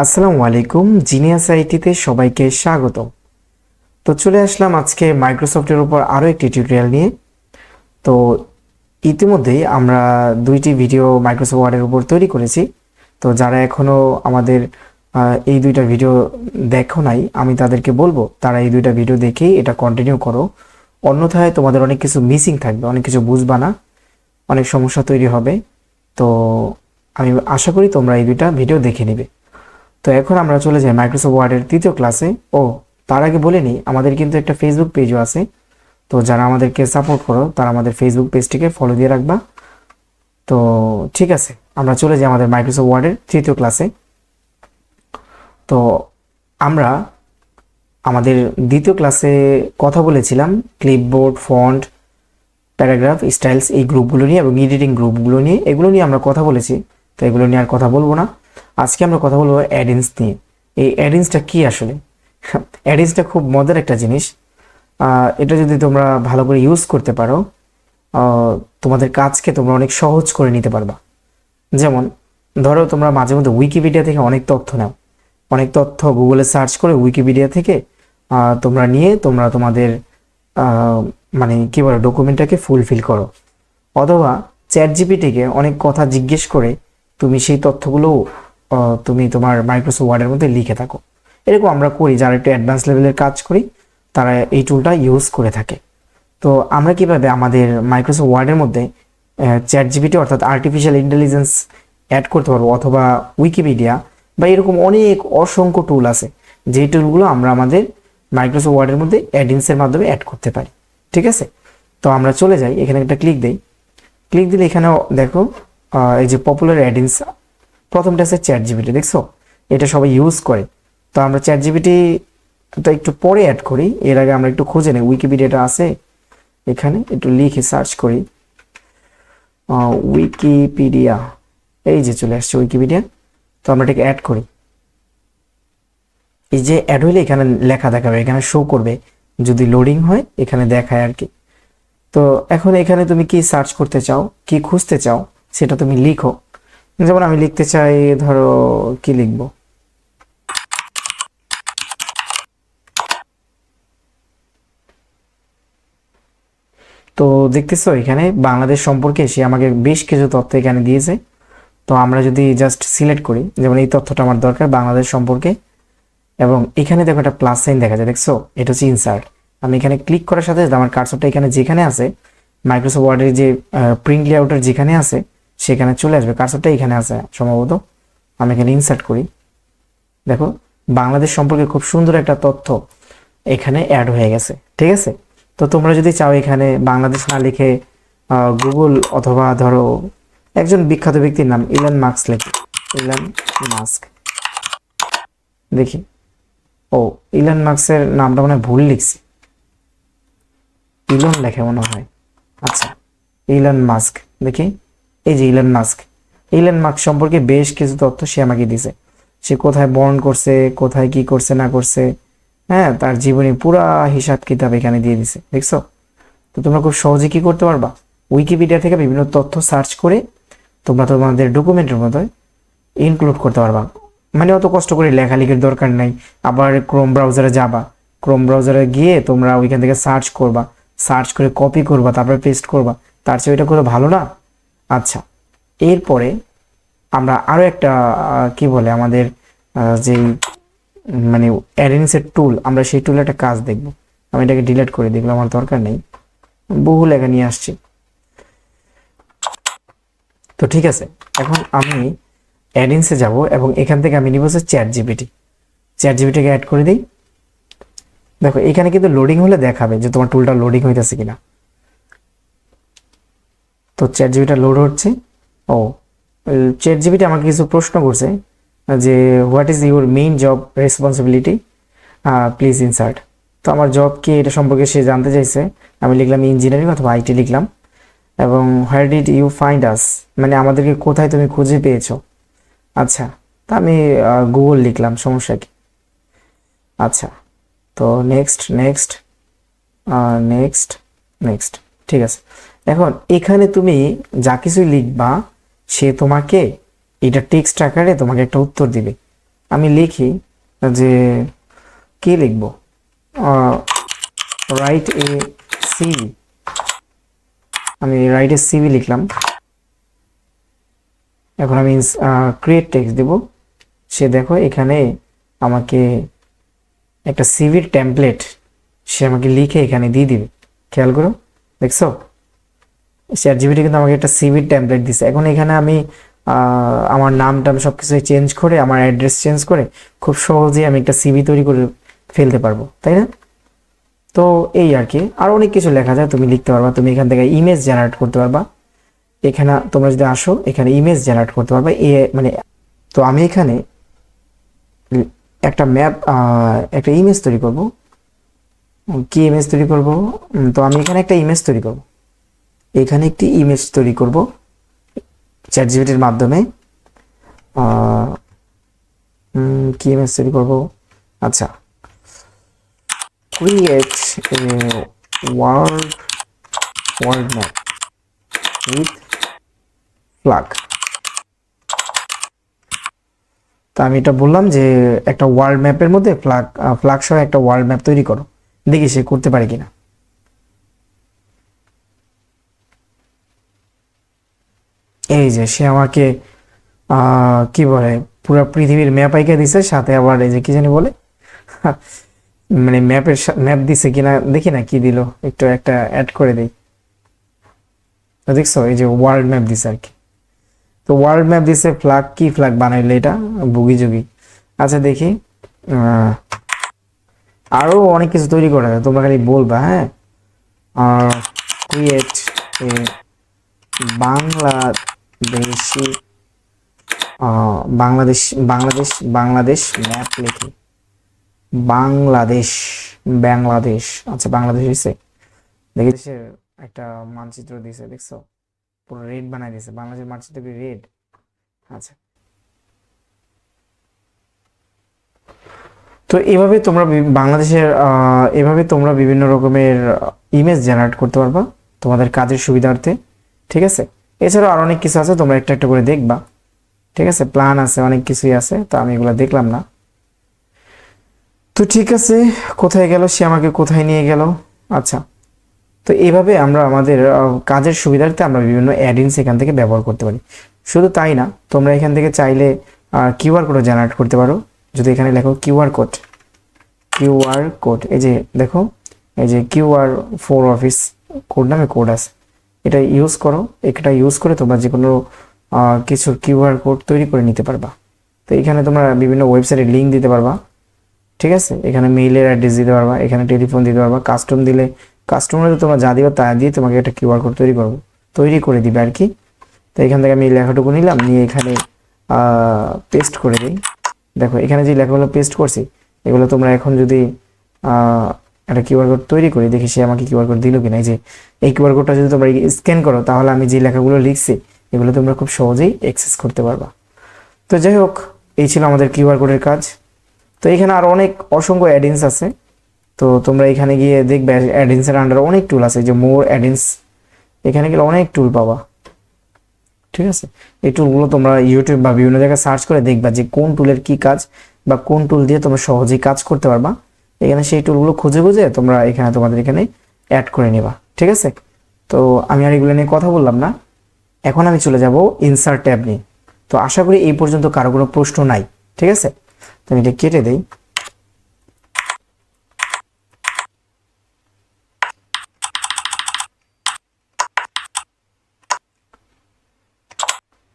আসসালামু আলাইকুম, জিনিয়াস আইটিতে সবাইকে স্বাগত। তো চলে আসলাম আজকে মাইক্রোসফটের উপর আরও একটি টিউটোরিয়াল নিয়ে। তো ইতিমধ্যেই আমরা দুইটি ভিডিও মাইক্রোসফট ওয়ার্ডের উপর তৈরি করেছি। তো যারা এখনও আমাদের এই দুইটা ভিডিও দেখো নাই, আমি তাদেরকে বলবো তারা এই দুইটা ভিডিও দেখেই এটা কন্টিনিউ করো। অন্যথায় তোমাদের অনেক কিছু মিসিং থাকবে, অনেক কিছু বুঝবা না, অনেক সমস্যা তৈরি হবে। তো আমি আশা করি তোমরা এই দুইটা ভিডিও দেখে নিবে। তো এখন আমরা চলে যাই মাইক্রোসফট ওয়ার্ডের তৃতীয় ক্লাসে। তার আগে বলে নিই, আমাদের কিন্তু একটা ফেসবুক পেজও আছে। তো যারা আমাদেরকে সাপোর্ট করো তারা আমাদের ফেসবুক পেজটিকে ফলো দিয়ে রাখবা। তো ঠিক আছে, আমরা চলে যাই আমাদের মাইক্রোসফট ওয়ার্ডের তৃতীয় ক্লাসে। তো আমরা আমাদের দ্বিতীয় ক্লাসে কথা বলেছিলাম ক্লিপবোর্ড, ফন্ট, প্যারাগ্রাফ, স্টাইলস এই গ্রুপগুলো নিয়ে এবং এডিটিং গ্রুপগুলো নিয়ে, এগুলো নিয়ে আমরা কথা বলেছি। তো এগুলো নিয়ে আর কথা বলবো না। আজকে আমরা কথা বলবো অ্যাডিন্স নিয়ে। এই অ্যাডিন্সটা কি আসলে? অ্যাডিন্সটা খুব মজার একটা জিনিস। এটা যদি তোমরা ভালো করে ইউজ করতে পারো, তোমাদের কাজকে তোমরা অনেক সহজ করে নিতে পারবা। যেমন ধরো তোমরা মাঝে মধ্যে উইকিপিডিয়া থেকে অনেক তথ্য নাও, অনেক তথ্য গুগলে সার্চ করে উইকিপিডিয়া থেকে তোমরা নিয়ে তোমরা তোমাদের মানে কী বলে ডকুমেন্টটাকে ফুলফিল করো। অথবা চ্যাট জিপিটিকে অনেক কথা জিজ্ঞেস করে তুমি সেই তথ্যগুলো তুমি তোমার মাইক্রোসফট ওয়ার্ডের মধ্যে লিখে থাকো। এরকম আমরা করি, যারা একটু অ্যাডভান্স লেভেলের কাজ করি তারা এই টুলটা ইউজ করে থাকে। তো আমরা কিভাবে আমাদের মাইক্রোসফট ওয়ার্ডের মধ্যে চ্যাট জিপিটি অর্থাৎ আর্টিফিশিয়াল ইন্টেলিজেন্স অ্যাড করতে পারবো, অথবা উইকিপিডিয়া বা এরকম অনেক অসংখ্য টুল আছে, যেই টুলগুলো আমরা আমাদের মাইক্রোসফট ওয়ার্ডের মধ্যে অ্যাডিন্সের মাধ্যমে অ্যাড করতে পারি। ঠিক আছে, তো আমরা চলে যাই, এখানে একটা ক্লিক দেই। ক্লিক দিলে এখানেও দেখো এই যে পপুলার অ্যাডিন্স, প্রথমটা আছে চ্যাট জিপিটি, দেখছো এটা সবাই ইউজ করে। তো আমরা চ্যাট জিপিটিটা একটু পরে অ্যাড করি, এর আগে আমরা একটু খুঁজে নিই উইকিপিডিয়াটা আছে এখানে, একটু লিখে সার্চ করি উইকিপিডিয়া, এই যে চলে আসছে উইকিপিডিয়া। তো আমরা এটাকে অ্যাড করি। এই যে অ্যাড হইলে এখানে লেখা দেখাবে, এখানে শো করবে, যদি লোডিং হয় এখানে দেখায় আর কি। তো এখন এখানে তুমি কি সার্চ করতে চাও, কি খুঁজতে চাও সেটা তুমি লিখো। যেমন আমি লিখতে চাই, ধরো কি লিখবো, তো দেখতেছো এখানে বাংলাদেশ সম্পর্কে সে আমাকে বেশ কিছু তথ্য এখানে দিয়েছে। তো আমরা যদি জাস্ট সিলেক্ট করি, যেমন এই তথ্যটা আমার দরকার বাংলাদেশ সম্পর্কে, এবং এখানে দেখো একটা প্লাস সাইন দেখা যায়, দেখছো এটা হচ্ছে ইনসার্ট। আমি এখানে ক্লিক করার সাথে সাথে আমার কার্সরটা এখানে যেখানে আছে মাইক্রোসফট ওয়ার্ডের যে প্রিন্ট লেআউটের যেখানে আছে সেখানে চলে আসবে, কার্সরটা এখানে আছে সম্ভবত। আমি এখানে ইনসার্ট করি, দেখো বাংলাদেশ সম্পর্কে খুব সুন্দর একটা তথ্য এখানে অ্যাড হয়ে গেছে। ঠিক আছে, তো তোমরা যদি চাও এখানে বাংলাদেশ না লিখে গুগল অথবা ধরো একজন বিখ্যাত ব্যক্তির নাম ইলন মাস্ক লেখে, ইলন মাস্ক, দেখি ও ইলন মাস্কের নামটা মনে হয় ভুল লিখছি, ইলন লেখে মনে হয়। আচ্ছা, ইলন মাস্ক দেখি, এই যে ইলন মাস্ক, ইলন মাস্ক সম্পর্কে বেশ কিছু তথ্য সে আমাকে দিছে। সে কোথায় বর্ন করছে, কোথায় কি করছে না করছে, হ্যাঁ তার জীবনী পুরা হিসাব কিতাব এখানে দিয়ে দিছে, দেখছো। তো তোমরা খুব সহজে কি করতে পারবা, উইকিপিডিয়া থেকে বিভিন্ন তথ্য সার্চ করে তোমরা তোমাদের ডকুমেন্টের মধ্যে ইনক্লুড করতে পারবা। মানে অত কষ্ট করে লেখালেখির দরকার নাই। আবার ক্রোম ব্রাউজারে যাবা, ক্রোম ব্রাউজারে গিয়ে তোমরা ওইখান থেকে সার্চ করবা, সার্চ করে কপি করবা, তারপরে পেস্ট করবা, তার চেয়ে ওইটা করে ভালো না? আচ্ছা, এরপরে আমরা আরও একটা কি বলে আমাদের যেই মানে অ্যারেন্সের টুল, আমরা সেই টুলে একটা কাজ দেখব। আমি এটাকে ডিলিট করে দেখলাম, আমার দরকার নেই, বহু লেখা নিয়ে আসছি। তো ঠিক আছে, এখন আমি অ্যাডিন্সে যাব এবং এখান থেকে আমি নিব হচ্ছে চ্যাট জিপিটি, চ্যাট জিপিটিকে অ্যাড করে দিই। দেখো এখানে কিন্তু লোডিং হলে দেখাবে যে তোমার টুলটা লোডিং হইতেছে কিনা। তো চ্যাট জিপিটা লোড হচ্ছে। ও চ্যাট জিপিটি আমাকে কিছু প্রশ্ন করছে যে what is your main job responsibility, please insert. তো আমার জব কি এটা সম্পর্কে সে জানতে চাইছে। আমি লিখলাম ইঞ্জিনিয়ারিং অথবা আইটি লিখলাম, এবং হোয়ার ডিড ইউ ফাইন্ড আস, মানে আমাদেরকে কোথায় তুমি খুঁজে পেয়েছো। আচ্ছা, তা আমি গুগল লিখলাম, সমস্যা কি। আচ্ছা, তো নেক্সট নেক্সট নেক্সট নেক্সট, ঠিক আছে। এখন এখানে তুমি যা কিছু লিখবা সে তোমাকে এটা টেক্সট আকারে তোমাকে একটা উত্তর দিবে। আমি লিখি যে কি লিখবো, রাইট এ সিভি, আমি রাইট এ সিভি লিখলাম। এখন আমি ক্রিয়েট টেক্সট দেব। সে দেখো এখানে আমাকে একটা সিভির টেমপ্লেট সে আমাকে লিখে এখানে দিয়ে দিবে। খেয়াল করো, দেখছো চ্যাটজিপিটি কিন্তু আমাকে একটা সিভির টেমপ্লেট দিছে। এখন এখানে আমি আমার নামটা সব কিছু চেঞ্জ করে, আমার অ্যাড্রেস চেঞ্জ করে খুব সহজেই আমি একটা সিভি তৈরি করে ফেলতে পারবো, তাই না? তো এই আর কি, আর অনেক কিছু লেখা যায়, তুমি লিখতে পারবা। তুমি এখান থেকে ইমেজ জেনারেট করতে পারবা। এখানে তোমরা যদি আসো এখানে ইমেজ জেনারেট করতে পারবা মানে। তো আমি এখানে একটা ম্যাপ, একটা ইমেজ তৈরি করব। কি ইমেজ তৈরি করব? তো আমি এখানে একটা ইমেজ তৈরি করব, এখানে একটি ইমেজ তৈরি করব চ্যাটজিপিটির মাধ্যমে। কি ইমেজ তৈরি করব? আচ্ছা, create a world map with flag. তা আমি এটা বললাম যে একটা ওয়ার্ল্ড ম্যাপের মধ্যে ফ্ল্যাগ সহ একটা ওয়ার্ল্ড ম্যাপ তৈরি করো, দেখি সে করতে পারে কিনা। এই যে সে আমাকে কি বলে পুরো পৃথিবীর ম্যাপ আইকে দিছে, সাথে আবার এই যে কি জানি বলে মানে ম্যাপ দিছে কিনা দেখি না, কি দিল, একটু একটা অ্যাড করে দেই। তো দেখছো এই যে ওয়ার্ল্ড ম্যাপ দিছে আর কি। তো ওয়ার্ল্ড ম্যাপ দিছে, ফ্ল্যাগ কি ফ্ল্যাগ বানাইলে এটা বুগি যুগি। আচ্ছা দেখি, আরো অনেক কিছু তৈরি করা যায়, তোমরা খালি বলবা। হ্যাঁ, create a Bangladeshi Bangladesh Bangladesh Bangladesh map লিখি। বাংলাদেশ বাংলাদেশ আচ্ছা বাংলাদেশ দিছে, দেখি দেশের একটা মানচিত্র দিছে, দেখছো পুরো রেড বানাই দিছে, বাংলাদেশের মানচিত্র রেড। আচ্ছা, তো এভাবে তোমরা বাংলাদেশের এভাবে তোমরা বিভিন্ন রকমের ইমেজ জেনারেট করতে পারবা তোমাদের কাজের সুবিধার্থে, ঠিক আছে? এছাড়াও আর অনেক কিছু আছে, তোমরা একটা একটা করে দেখবা, ঠিক আছে? প্ল্যান আছে, অনেক কিছুই আছে, তো আমি এগুলো দেখলাম না। তো ঠিক আছে, কোথায় গেল সে, আমাকে কোথায় নিয়ে গেল? আচ্ছা, তো এইভাবে আমরা আমাদের কাজের সুবিধার্থে আমরা বিভিন্ন অ্যাডিনস এখান থেকে ব্যবহার করতে পারি। শুধু তাই না, তোমরা এখান থেকে চাইলে কিউআর কোডও জেনারেট করতে পারো। যদি এখানে লেখো কিউআর কোড, এই যে দেখো, এই যে কিউআর ফর অফিস কোড নামে কোড আছে, এটা ইউজ করো। এটা ইউজ করে তোমরা যে কোনো কিছুর কিউআর কোড তৈরি করে নিতে পারবা। তো এখানে তোমরা বিভিন্ন ওয়েবসাইটের লিঙ্ক দিতে পারবা, ঠিক আছে? এখানে মেইলের অ্যাড্রেস দিতে পারবা, এখানে টেলিফোন দিতে পারবা, কাস্টম দিলে কাস্টমারে তোমরা যা দিবা তা দিয়ে তোমাকে একটা কিউআর কোড তৈরি করে দিবে আর কি। তো এখান থেকে আমি লেখাটুকু নিলাম, নিয়ে এখানে পেস্ট করে দিই। দেখো এখানে যে লেখাগুলো পেস্ট করছি, এগুলো তোমরা এখন যদি একটা কিউআর কোড তৈরি করি, দেখি সে আমাকে কিউআর কোড দিল কিনা। এই যে এই কিউআর কোডটা যদি তোমরা স্ক্যান করো, তাহলে আমি যে লেখাগুলো লিখছি এগুলো তোমরা খুব সহজেই অ্যাক্সেস করতে পারবা। তো যাই হোক, এই ছিল আমাদের কিউআর কোডের কাজ। তো এখানে আর অনেক অসংখ্য অ্যাডিনস আছে, তো তোমরা এখানে গিয়ে দেখবে অ্যাডিনসের আন্ডারে অনেক টুল আছে, যে মোর অ্যাডিনস, এখানে গেলে অনেক টুল পাবা, ঠিক আছে? এই টুলগুলো তোমরা ইউটিউব বা বিভিন্ন জায়গায় সার্চ করে দেখবা যে কোন টুলের কি কাজ বা কোন টুল দিয়ে তোমরা সহজেই কাজ করতে পারবা। এখানে সেই টুলগুলো খুঁজে তোমরা এখানে তোমাদের এখানে অ্যাড করে নেবা, ঠিক আছে? তো আমি আর এগুলো নিয়ে কথা বললাম না, এখন আমি চলে যাব ইনসার্ট ট্যাব নিয়ে। তো আশা করি এই পর্যন্ত কারো কোনো প্রশ্ন নাই, ঠিক আছে? তো আমি এটা কেটে দেই।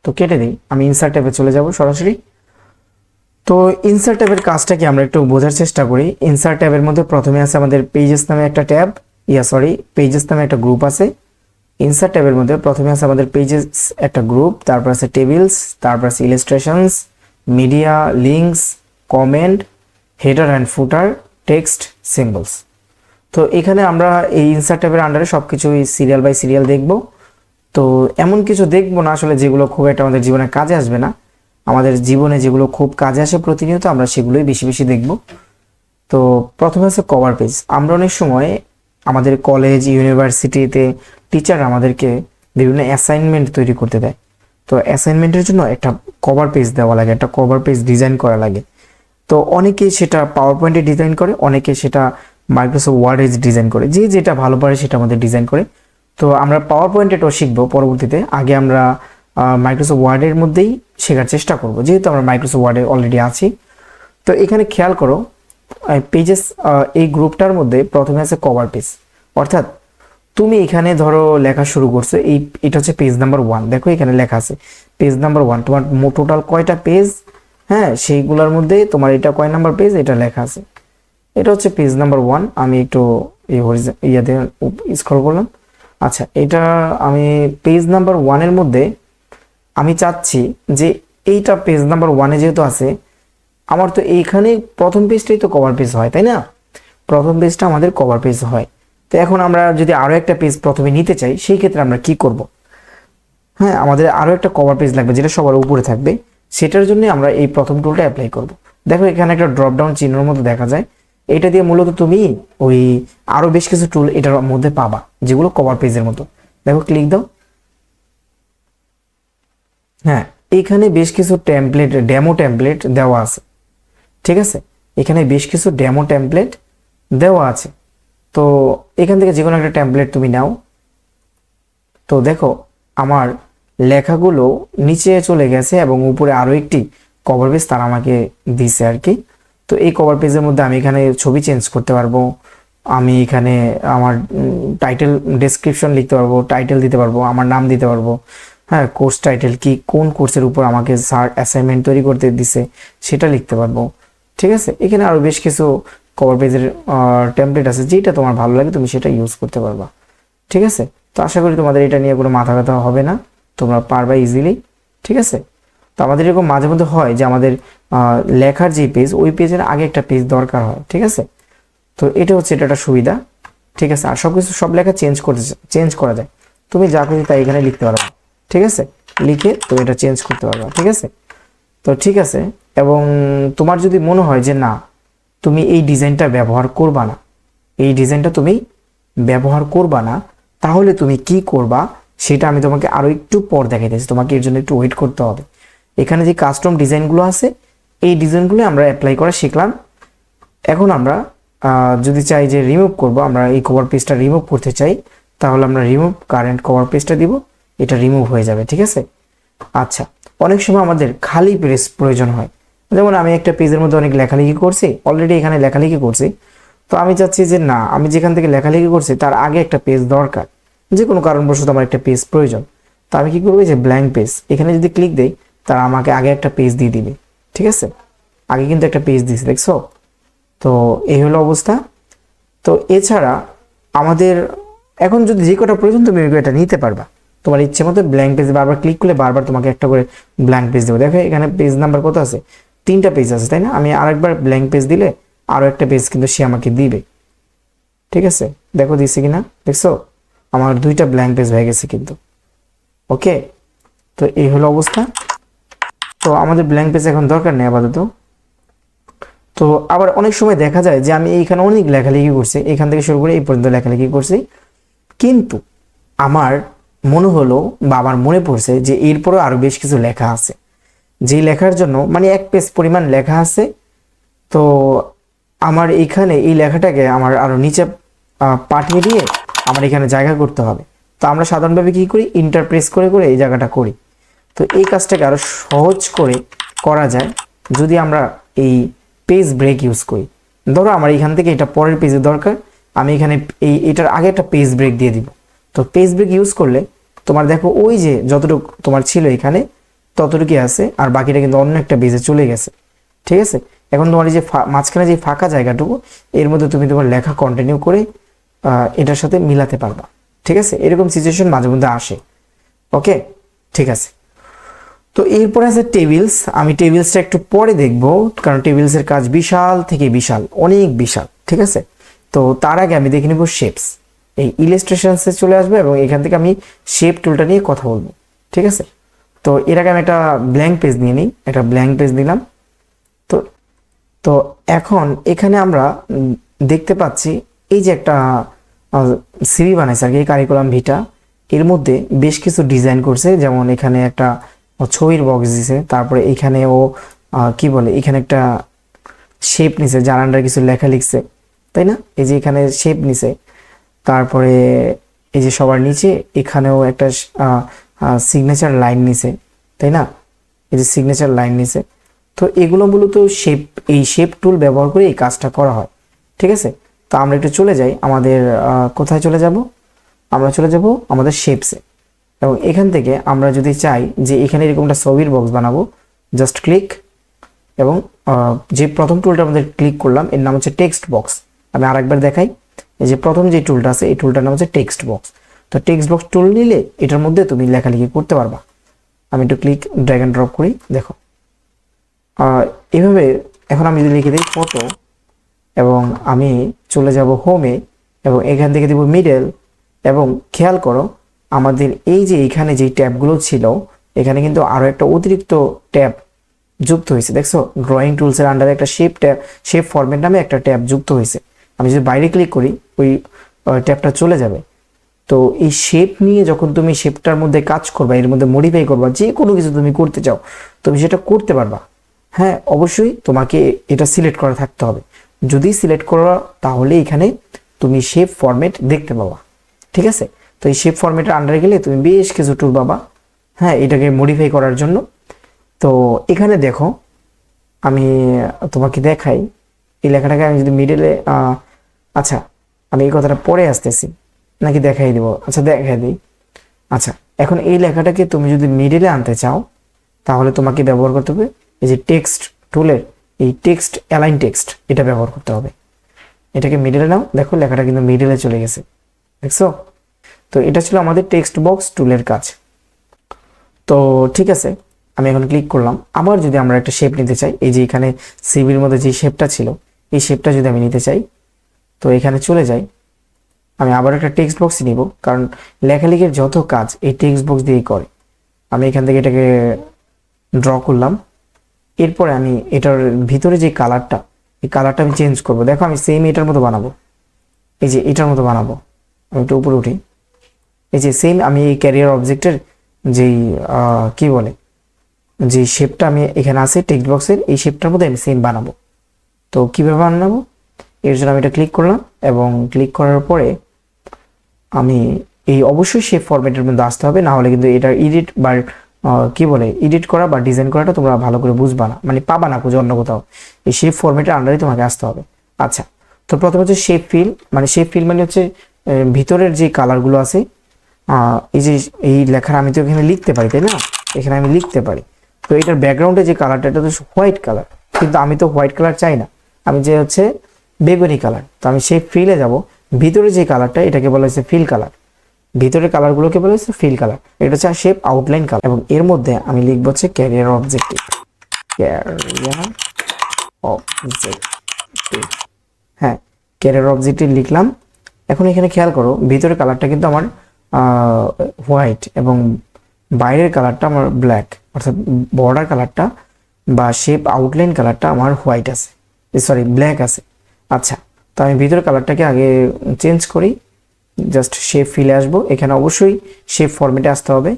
তো কেটে দিই, আমি ইনসার্ট ট্যাবে চলে যাব সরাসরি। তো ইনসার্ট ট্যাবের কাজটা কি আমরা একটু বোঝার চেষ্টা করি। ইনসার্ট ট্যাবের মধ্যে প্রথমে আছে আমাদের পেজেস নামে একটা ট্যাব, পেজেস নামে একটা গ্রুপ আছে। ইনসার্ট ট্যাবের মধ্যে প্রথমে আছে আমাদের পেজেস একটা গ্রুপ, তারপর আছে টেবিলস, তারপর আছে illustrations, media, links, comment, header and footer, text, symbols. তো এখানে আমরা এই ইনসার্ট ট্যাবের আন্ডারে সবকিছুই সিরিয়াল বাই সিরিয়াল দেখব। তো এমন কিছু দেখবো না আসলে যেগুলো খুব একটা আমাদের জীবনে কাজে আসবে না, আমাদের জীবনে যেগুলো খুব কাজে আসে প্রতিনিয়ত আমরা সেগুলোই বেশি বেশি দেখব। তো প্রথমে আছে কভার পেজ। আমরা অনেক সময় আমাদের কলেজ ইউনিভার্সিটিতে টিচার আমাদেরকে বিভিন্ন অ্যাসাইনমেন্ট তৈরি করতে দেয়। তো অ্যাসাইনমেন্টের জন্য একটা কভার পেজ দেওয়া লাগে, একটা কভার পেজ ডিজাইন করা লাগে। তো অনেকে সেটা পাওয়ার পয়েন্টে ডিজাইন করে, অনেকে সেটা মাইক্রোসফট ওয়ার্ডে ডিজাইন করে, যে যেটা ভালো পারে সেটা আমাদের ডিজাইন করে। তো আমরা পাওয়ার পয়েন্টেটাও শিখবো পরবর্তীতে, আগে আমরা মাইক্রোসফট ওয়ার্ডের মধ্যেই শেখার চেষ্টা করব, যেহেতু আমরা মাইক্রোসফট ওয়ার্ডে অলরেডি আছি। তো এখানে খেয়াল করো পেজেস, এই গ্রুপটার মধ্যে প্রথমে আছে কভার পেজ, অর্থাৎ তুমি এখানে ধরো লেখা শুরু করছো, এটা হচ্ছে পেজ নাম্বার 1। দেখো এখানে লেখা আছে পেজ নাম্বার 1, তোমার টোটাল কয়টা পেজ, হ্যাঁ সেইগুলোর মধ্যে তোমার এটা কয় নাম্বার পেজ এটা লেখা আছে, এটা হচ্ছে পেজ নাম্বার 1। আমি একটু ইয়াতে স্ক্রল করলাম। আচ্ছা, এটা আমি পেজ নাম্বার 1-এর মধ্যে আমি চাচ্ছি যে এইটা পেজ নাম্বার 1-এ যেহেতু আছে, আমার তো এইখানে প্রথম পেজটাই তো কভার পেজ হয়, তাই না? প্রথম পেজটা আমাদের কভার পেজ হয়। তো এখন আমরা যদি আরও একটা পেজ প্রথমে নিতে চাই, সেই ক্ষেত্রে আমরা কি করব? হ্যাঁ, আমাদের আরও একটা কভার পেজ লাগবে যেটা সবার উপরে থাকবে, সেটার জন্য আমরা এই প্রথম টুলটা অ্যাপ্লাই করব। দেখো এখানে একটা ড্রপ ডাউন চিহ্নের মতো দেখা যায়, এটা দিয়ে মূলত তুমি ওই আরও বেশ কিছু টুল এটার মধ্যে পাবা, যেগুলো কভার পেজের মতো। দেখো ক্লিক দাও। হ্যাঁ, এখানে বেশ কিছু টেমপ্লেট, ডেমো টেমপ্লেট দেওয়া আছে, ঠিক আছে? এখানে বেশ কিছু ডেমো টেমপ্লেট দেওয়া আছে। তো এখান থেকে যে কোনো একটা টেমপ্লেট তুমি নাও। তো দেখো আমার লেখাগুলো নিচে চলে গেছে এবং উপরে আরও একটি কভার পেজ তারা আমাকে দিছে আর কি। তো এই কভার পেজের মধ্যে আমি এখানে ছবি চেঞ্জ করতে পারবো, আমি এখানে আমার টাইটেল ডেসক্রিপশন লিখতে পারবো, টাইটেল দিতে পারবো, আমার নাম দিতে পারবো, হ্যাঁ কোর্স টাইটেল কি, কোন কোর্সের উপর আমাকে স্যার অ্যাসাইনমেন্ট তৈরি করতে দিছে সেটা লিখতে পারবো, ঠিক আছে? এখানে আরও বেশ কিছু কভার পেজের টেমপ্লেট আছে, যেটা তোমার ভালো লাগে তুমি সেটা ইউজ করতে পারবা, ঠিক আছে? তো আশা করি তোমাদের এটা নিয়ে কোনো মাথা ব্যথা হবে না, তোমরা পারবা ইজিলি, ঠিক আছে? তো আমাদের এরকম মাঝে মধ্যে হয় যে আমাদের লেখার যে পেজ, ওই পেজের আগে একটা পেজ দরকার হয়, ঠিক আছে? তো এটা হচ্ছে এটা একটা সুবিধা, ঠিক আছে? আর সব কিছু সব লেখা চেঞ্জ করা যায়, তুমি যা খুশি তাই এখানে লিখতে পারবা, ঠিক আছে? লিখে তো এটা চেঞ্জ করতে পারবা, ঠিক আছে? তো ঠিক আছে। এবং তোমার যদি মনে হয় যে না তুমি এই ডিজাইনটা ব্যবহার করবা না, এই ডিজাইনটা তুমি ব্যবহার করবা না, তাহলে তুমি কি করবা সেটা আমি তোমাকে আরো একটু পর দেখাইতেছি। তোমাকে এর জন্য একটু ওয়েট করতে হবে। এখানে যে কাস্টম ডিজাইনগুলো আছে, এই ডিজাইনগুলো আমরা অ্যাপ্লাই করা শিখলাম। এখন আমরা যদি চাই যে রিমুভ করব, আমরা এই কভার পেজটা রিমুভ করতে চাই, তাহলে আমরা রিমুভ কারেন্ট কভার পেজটা দিব, এটা রিমুভ হয়ে যাবে, ঠিক আছে? আচ্ছা, অনেক সময় আমাদের খালি পেজ প্রয়োজন হয়, যেমন আমি একটা পেজের মধ্যে অনেক লেখালেখি করছি, অলরেডি এখানে লেখালেখি করছি, তো আমি চাচ্ছি যে না আমি যেখান থেকে লেখালেখি করছি তার আগে একটা পেজ দরকার, যে কোনো কারণবশত আমার একটা পেজ প্রয়োজন। তো আমি কি করবো, যে ব্ল্যাঙ্ক পেজ এখানে যদি ক্লিক দেই, তারা আমাকে আগে একটা পেজ দিয়ে দিবে, ঠিক আছে? আগে কিন্তু একটা পেজ দিয়েছে, দেখছো? তো এই হলো অবস্থা। তো এছাড়া আমাদের এখন যদি যে কটা প্রয়োজন তুমি এটা নিতে পারবা তোমার ইচ্ছে মতো। ব্ল্যাঙ্ক পেজ বারবার ক্লিক করলে বারবার তোমাকে একটা করে ব্ল্যাঙ্ক পেজ দেবো। দেখো এখানে পেজ নাম্বার কত আছে, 3টা পেজ আছে, তাই না? আমি আরেকবার ব্ল্যাঙ্ক পেজ দিলে আরও একটা পেজ কিন্তু সে আমাকে দিবে, ঠিক আছে? দেখো দিচ্ছে কিনা, দেখছো? আমার 2টা ব্ল্যাঙ্ক পেজ হয়ে গেছে কিন্তু। ওকে, তো এই হলো অবস্থা। তো আমাদের ব্ল্যাঙ্ক পেজ এখন দরকার নেই আপাতত। তো আবার অনেক সময় দেখা যায় যে আমি এইখানে অনেক লেখালেখি করছি, এখান থেকে শুরু করে এই পর্যন্ত লেখালেখি করছি, কিন্তু আমার মনে হলো বা আমার মনে পড়ছে যে এরপরও আরো বেশ কিছু লেখা আছে, যেই লেখার জন্য মানে 1 পেজ পরিমাণ লেখা আছে। তো আমার এখানে এই লেখাটাকে আমার আরো নিচে পাঠিয়ে দিয়ে আমার এখানে জায়গা করতে হবে। তো আমরা সাধারণভাবে কি করি, ইন্টারপ্রেস করে করে এই জায়গাটা করি। তো এই কাজটাকে আরো সহজ করে করা যায় যদি আমরা এই পেজ ব্রেক ইউজ করি। ধরো আমার এখান থেকে এটা পরের পেজে দরকার, আমি এখানে এটার আগে একটা পেজ ব্রেক দিয়ে দিব। তো পেজ ব্রেক ইউজ করলে তোমার দেখো ওই যে যতটুকু তোমার ছিল এখানে ততটুকুই আছে, আর বাকিটা কিন্তু অন্য একটা পেজে চলে গেছে, ঠিক আছে? এখন তোমার এই যে মাঝখানে যে ফাঁকা জায়গাটুকু, এর মধ্যে তুমি তোমার লেখা কন্টিনিউ করে এটার সাথে মিলাতে পারবা, ঠিক আছে? এরকম সিচুয়েশন মাঝে মধ্যে আসে। ওকে, ঠিক আছে। তো এরপরে আছে টেবিলস। আমি টেবিলসটা একটু পরে দেখব, কারণ টেবিলসের কাজ বিশাল থেকে বিশাল, অনেক বিশাল, ঠিক আছে? তো তার আগে আমি দেখে নিব শেপস। এই ইলাস্ট্রেশনসে চলে আসবে এবং এখান থেকে আমি শেপ টুলটা নিয়ে কথা বলবো, ঠিক আছে? তো এর আগে আমি একটা ব্ল্যাঙ্ক পেজ নিয়ে নিই, একটা ব্ল্যাঙ্ক পেজ নিলাম। তো তো এখন এখানে আমরা দেখতে পাচ্ছি এই যে একটা সিভি বানাইছে আর কি, কারিকুলাম ভিটা। এর মধ্যে বেশ কিছু ডিজাইন করছে, যেমন এখানে একটা ছবির বক্স দিছে, তারপরে এখানে ও কি বলে এখানে একটা শেপ নিছে, যার আন্ডারে কিছু লেখা লিখছে, তাই না? এই যে এখানে শেপ নিছে, তারপরে এই যে সবার নিচে এখানেও একটা সিগনেচার লাইন নিছে, তাই না? এই যে সিগনেচার লাইন নিছে। তো এগুলো মূলত শেপ, এই শেপ টুল ব্যবহার করে এই কাজটা করা হয়, ঠিক আছে? তো আমরা একটু চলে যাই আমাদের কোথায় চলে যাব, আমরা চলে যাব আমাদের শেপসে। এবং এখান থেকে আমরা যদি চাই যে এখানে এরকম একটা ছবির বক্স বানাবো, জাস্ট ক্লিক, এবং যে প্রথম টুলটা আমাদের ক্লিক করলাম এর নাম হচ্ছে টেক্সট বক্স। আমি আরেকবার দেখাই, এই যে প্রথম যে টুলটা আছে এই টুলটার নাম হচ্ছে টেক্সট বক্স। তো টেক্সট বক্স টুল নিলে এটার মধ্যে তুমি লেখালেখি করতে পারবা। আমি একটু ক্লিক ড্র্যাগ অ্যান্ড ড্রপ করি, দেখো এভাবে। এখন আমি যদি লিখে দিই ফটো, এবং আমি চলে যাব হোমে, এবং এখান থেকে দিব মিডল, এবং খেয়াল করো আমাদের এই যে এখানে যে ট্যাবগুলো ছিল এখানে কিন্তু আরও একটা অতিরিক্ত ট্যাব যুক্ত হয়েছে, দেখছো? ড্রয়িং টুলসের আন্ডারে একটা শেপ ট্যাব, শেপ ফরম্যাট নামে একটা ট্যাব যুক্ত হয়েছে। আমি যদি বাইরে ক্লিক করি ওই ট্যাবটা চলে যাবে। তো এই শেপ নিয়ে যখন তুমি শেপটার মধ্যে কাজ করবা, এর মধ্যে মডিফাই করবা, যে কোনো কিছু তুমি করতে চাও তুমি সেটা করতে পারবা। হ্যাঁ, অবশ্যই তোমাকে এটা সিলেক্ট করা থাকতে হবে। যদি সিলেক্ট করা তাহলে এখানে তুমি শেপ ফরম্যাট দেখতে পাবা, ঠিক আছে? তো এই শেপ ফরম্যাটের আন্ডারে গেলে তুমি বেশ কিছু টুল পাবা, হ্যাঁ, এটাকে মডিফাই করার জন্য। তো এখানে দেখো আমি তোমাকে দেখাই এই লেখাটাকে। আমি যদি মিডলে, আচ্ছা আমি এই কথাটা পরে আসতেছি নাকি দেখাই দিব? আচ্ছা দেখাই দিই। আচ্ছা, এখন এই লেখাটাকে তুমি যদি মিডলে আনতে চাও তাহলে তোমাকে ব্যবহার করতে হবে এই যে টেক্সট টুলের এই টেক্সট অ্যালাইন টেক্সট, এটা ব্যবহার করতে হবে। এটাকে মিডলে নাও, দেখো লেখাটা কিন্তু মিডলে চলে গেছে, দেখছো? তো এটা ছিল আমাদের টেক্সট বক্স টুলের কাজ। তো ঠিক আছে, আমি এখন ক্লিক করলাম। আবার যদি আমরা একটা শেপ নিতে চাই, এই যে এখানে সিভির মধ্যে যে শেপটা ছিল এই শেপটা যদি আমি নিতে চাই, তো এখানে চলে যাই। আমি আবার একটা টেক্সট বক্স নিব, কারণ লেখালেখির যত কাজ এই টেক্সট বক্স দিয়েই করে। আমি এখান থেকে এটাকে ড্র করলাম। এরপরে আমি এটার ভিতরে যে কালারটা, এই কালারটা আমি চেঞ্জ করব। দেখো আমি সেম এটার মতো বানাবো, এই যে এটার মতো বানাবো। আমি একটু উপরে উঠি, এই যে সেম আমি এই ক্যারিয়ার অবজেক্টের যেই কি বলে যে শেপটা আমি এখানে আছে টেক্সট বক্সের, এই শেপটার মধ্যে আমি সেম বানাবো। তো কীভাবে বানাবো, এর জন্য আমি এটা ক্লিক করলাম, এবং ক্লিক করার পরে আমি এই অবশ্যই শেপ ফরম্যাটের মধ্যে আসতে হবে, না হলে কিন্তু এটা এডিট বা কি বলে এডিট করা বা ডিজাইন করাটা তোমরা ভালো করে বুঝবা না, মানে পাবা না খুঁজে অন্য কোথাও। এই শেপ ফরম্যাটের আন্ডারে তোমাকে আসতে হবে। আচ্ছা, তো প্রথমে হচ্ছে শেপ ফিল, মানে শেপ ফিল মানে হচ্ছে ভিতরের যে কালারগুলো আছে, এই যে এই লেখার আমি তো এখানে লিখতে পারি, তাই না? এখানে আমি লিখতে পারি। তো এটার ব্যাকগ্রাউন্ডে যে কালারটা এটা তো হোয়াইট কালার, কিন্তু আমি তো হোয়াইট কালার চাই না, আমি যে হচ্ছে বেগুনি কালার। তো আমি শেপ ফিলে যাব, ভিতরে যে কালারটা এটাকে বলা হয়েছে ফিল কালার, ভিতরের কালারগুলোকে বলা হয়েছে ফিল কালার। এটা হচ্ছে শেপ আউটলাইন কালার, এবং এর মধ্যে আমি লিখবো হচ্ছে ক্যারিয়ার অবজেক্টিভ, ক্যারিয়ার অবজেক্টিভ, হ্যাঁ ক্যারিয়ার অবজেক্টিভ লিখলাম। এখন এখানে খেয়াল করো ভিতরের কালারটা কিন্তু আমার হোয়াইট, এবং বাইরের কালারটা আমার ব্ল্যাক, অর্থাৎ বর্ডার কালারটা বা শেপ আউটলাইন কালারটা আমার হোয়াইট আছে, সরি ব্ল্যাক আছে। আচ্ছা, তো আমি ভিতরের কালারটাকে আগে চেঞ্জ করি, জাস্ট শেপ ফিলে আসবো। এখানে অবশ্যই শেপ ফরম্যাটে আসতে হবে।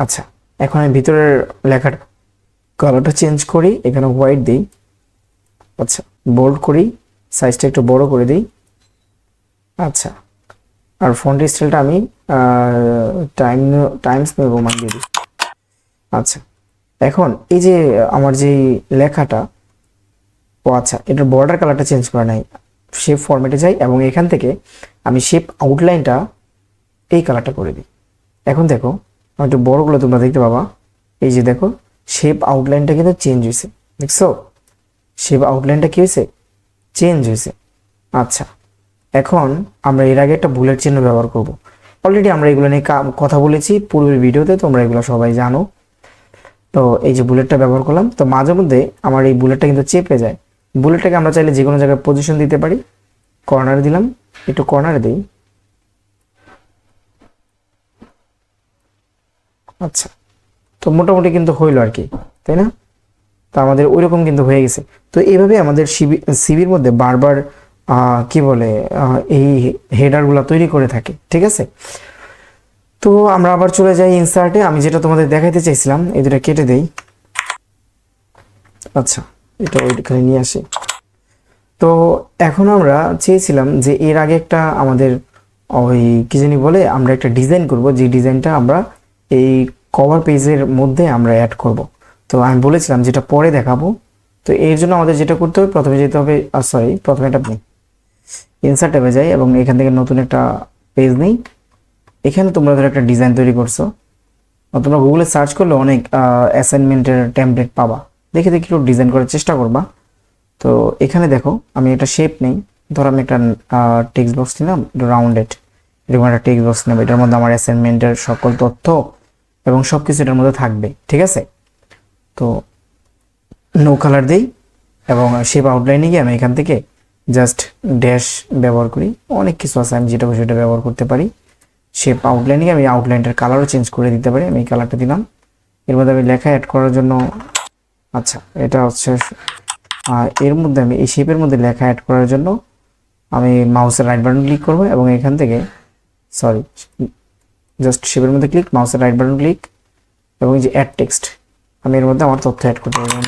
আচ্ছা, এখন আমি ভিতরের লেখাটা কালারটা চেঞ্জ করি, এখানে হোয়াইট দিই। আচ্ছা, বোল্ড করি, সাইজটা একটু বড় করে দিই। আচ্ছা, আর ফন্ট স্টাইলটা আমি টাইমস নিউ রোমান দিয়ে দিই। আচ্ছা, এখন এই যে আমার যে লেখাটা, ও আচ্ছা এটার বর্ডার কালারটা চেঞ্জ করা নাই, শেপ ফরম্যাটে যাই এবং এখান থেকে আমি শেপ আউটলাইনটা এই কালারটা করে দিই। এখন দেখো আমি একটু বড়গুলো তোমরা দেখতে পাবা, এই যে দেখো শেপ আউটলাইনটা কিন্তু চেঞ্জ হয়েছে, দেখছো? শেপ আউটলাইনটা কি হয়েছে? চেঞ্জ হয়েছে। আচ্ছা, এখন আমরা এর আগে একটা বুলেট চিহ্ন ব্যবহার করব। অলরেডি আমরা এগুলো নিয়ে কথা বলেছি পূর্বের ভিডিওতে, তোমরা এগুলো সবাই জানো। তো এই যে বুলেটটা ব্যবহার করলাম, তো মাঝে মধ্যে আমার এই বুলেটটা কিন্তু চেপে যায়। বুলেটটাকে আমরা চাইলে যে কোনো জায়গায় পজিশন দিতে পারি। কর্নারে দিলাম, একটু কর্নারে দিই। আচ্ছা, তো মোটামুটি কিন্তু হইলো আর কি, তাই না? তো আমাদের ওইরকম কিন্তু হয়ে গেছে। তো এইভাবে আমাদের সিভির মধ্যে বারবার কি বলে এই হেডারগুলো তৈরি করে থাকে, ঠিক আছে? তো আমরা আবার চলে যাই ইনসার্টে। আমি যেটা তোমাদের দেখাইতে চাইছিলাম এই দুটা কেটে দেই, আচ্ছা, এটা ওইখানে নিয়ে আসি। তো এখন আমরা চেয়েছিলাম যে এর আগে একটা আমাদের ওই কি জানি বলে আমরা একটা ডিজাইন করব, যে ডিজাইনটা আমরা এই কভার পেজের মধ্যে আমরা অ্যাড করব। তো আমি বলেছিলাম যেটা পরে দেখাবো। তো এর জন্য আমাদের যেটা করতে হবে, প্রথমে যেতে হবে, প্রথমে একটা ইনসার্ট ট্যাবে যাই এবং এখান থেকে নতুন একটা পেজ নেই। এখানে তোমরা ধরো একটা ডিজাইন তৈরি করছো, তোমরা গুগলে সার্চ করলে অনেক অ্যাসাইনমেন্টের টেমপ্লেট পাবা, দেখে দেখে একটু ডিজাইন করার চেষ্টা করবা। তো এখানে দেখো আমি একটা শেপ নেই, ধরো আমি একটা টেক্সট বক্স নিলাম, রাউন্ডেড, এরকম একটা টেক্সট বক্স নেব। এটার মধ্যে আমার অ্যাসাইনমেন্টের সকল তথ্য এবং সব কিছু এটার মধ্যে থাকবে, ঠিক আছে। তো নো কালার দিই এবং শেপ আউটলাইনে গিয়ে আমি এখান থেকে জাস্ট ড্যাশ ব্যবহার করি। অনেক কিছু আছে, আমি যেটা সেটা ব্যবহার করতে পারি। শেপ আউটলাইনে গিয়ে আমি আউটলাইনটার কালারও চেঞ্জ করে দিতে পারি, আমি এই কালারটা দিলাম। এর মধ্যে আমি লেখা অ্যাড করার জন্য, আচ্ছা এটা হচ্ছে, এর মধ্যে আমি এই শেপের মধ্যে লেখা অ্যাড করার জন্য আমি মাউসের রাইট বাটন ক্লিক করব এবং এখান থেকে জাস্ট শেপের মধ্যে ক্লিক, মাউসের রাইট বাটন ক্লিক এবং এই যে অ্যাড টেক্সট, আমি এর মধ্যে আমার তথ্য অ্যাড করতে পারবো।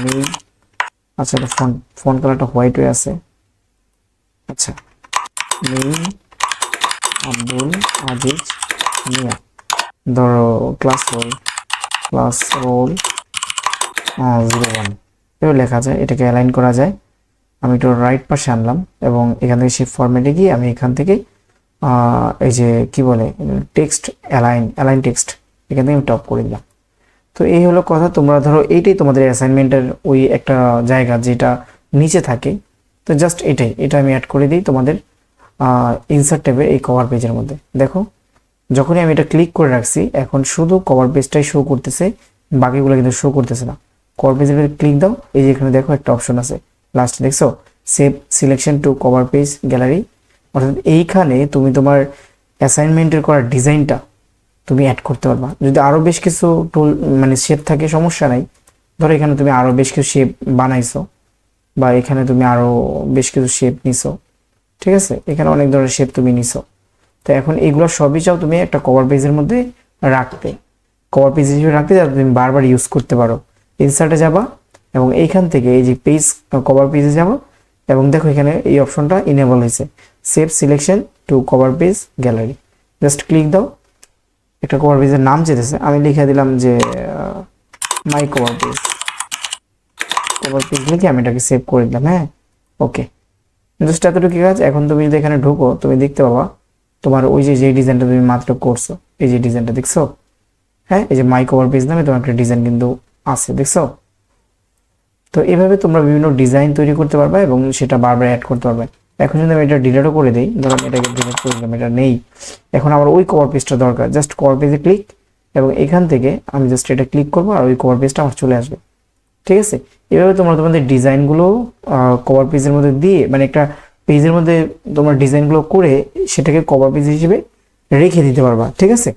আচ্ছা, এটা ফন্ট কালারটা হোয়াইট হয়ে আছে। আচ্ছা, নেম আব্দুল আজিজ মিয়া, ধরো ক্লাস রোল 01 এভাবে লেখা যায়, এটাকে অ্যালাইন করা যায়। আমি একটু রাইট পাশে আনলাম এবং এখান থেকে শিফট ফরম্যাটে গিয়ে আমি এখান থেকে এই যে কি বলে টেক্সট অ্যালাইন টেক্সট, এখান থেকে আমি টপ করে দিলাম। তো এই হলো কথা। তোমরা ধরো এইটাই তোমাদের অ্যাসাইনমেন্টের ওই একটা জায়গা যেটা নিচে থাকে, তো জাস্ট এটা আমি অ্যাড করে দিই তোমাদের ইনসার্ট ট্যাবে এই কভার পেজের মধ্যে। দেখো যখনই আমি এটা ক্লিক করে রাখছি, এখন শুধু কভার পেজটাই শো করতেছে, বাকিগুলো কিন্তু শো করতেছে না। কভার পেজের ক্লিক দাও, এই যে এখানে দেখো একটা অপশন আছে লাস্টে, দেখছো save selection to cover page gallery, অর্থাৎ এইখানে তুমি তোমার অ্যাসাইনমেন্টের করা ডিজাইনটা তুমি অ্যাড করতে পারবা। যদি আরও বেশ কিছু টুল মানে শেপ থাকে সমস্যা নাই, ধরো এখানে তুমি আরও বেশ কিছু শেপ বানাইছো বা এখানে তুমি আরও বেশ কিছু শেপ নিছো, ঠিক আছে, এখানে অনেক ধরনের শেপ তুমি নিছো। তো এখন এগুলো সবই চাও তুমি একটা কভার পেজের মধ্যে রাখতে, কভার পেজ হিসেবে রাখতে, যাতে তুমি বারবার ইউজ করতে পারো। ইনসার্টে যাবা এবং এইখান থেকে এই যে পেজ কভার পেজে যাবো এবং দেখো এখানে এই অপশনটা ইনেবল হয়েছে, save selection to cover page gallery, just click দাও। একটা কভার পেজের নাম চেয়েছে, আমি লিখে দিলাম যে মাই কভার পেজ লিখে আমি এটাকে সেভ করে দিলাম। হ্যাঁ, ওকে, জাস্ট এতটুকু কাজ। এখন তুমি যদি এখানে ঢুকো, তুমি দেখতে পাবা তোমার ওই যে ডিজাইনটা তুমি মাত্র করছো, এই যে ডিজাইনটা দেখছো, হ্যাঁ, এই যে মাই কভার পেজ নামে তোমার একটা ডিজাইন কিন্তু আছে, দেখছো। তো এভাবে তোমরা বিভিন্ন ডিজাইন তৈরি করতে পারবে এবং সেটা বারবার অ্যাড করতে পারবে। এখন যদি আমি এটা ডিলিটও করে দিই, ধরো আমি এটাকে ডিলিট করে দিলাম, এটা নেই, এখন আমার ওই কভার পেজটা দরকার, জাস্ট কভার পেজে ক্লিক এবং এখান থেকে আমি জাস্ট এটা ক্লিক করবো আর ওই কভার পেজটা আমার চলে আসবে, ঠিক আছে। এভাবে তোমরা তোমাদের ডিজাইনগুলো কভার পেজের মধ্যে দিয়ে, মানে একটা পেজের মধ্যে তোমরা ডিজাইনগুলো করে সেটাকে কভার পেজ হিসেবে রেখে দিতে পারবা, ঠিক আছে।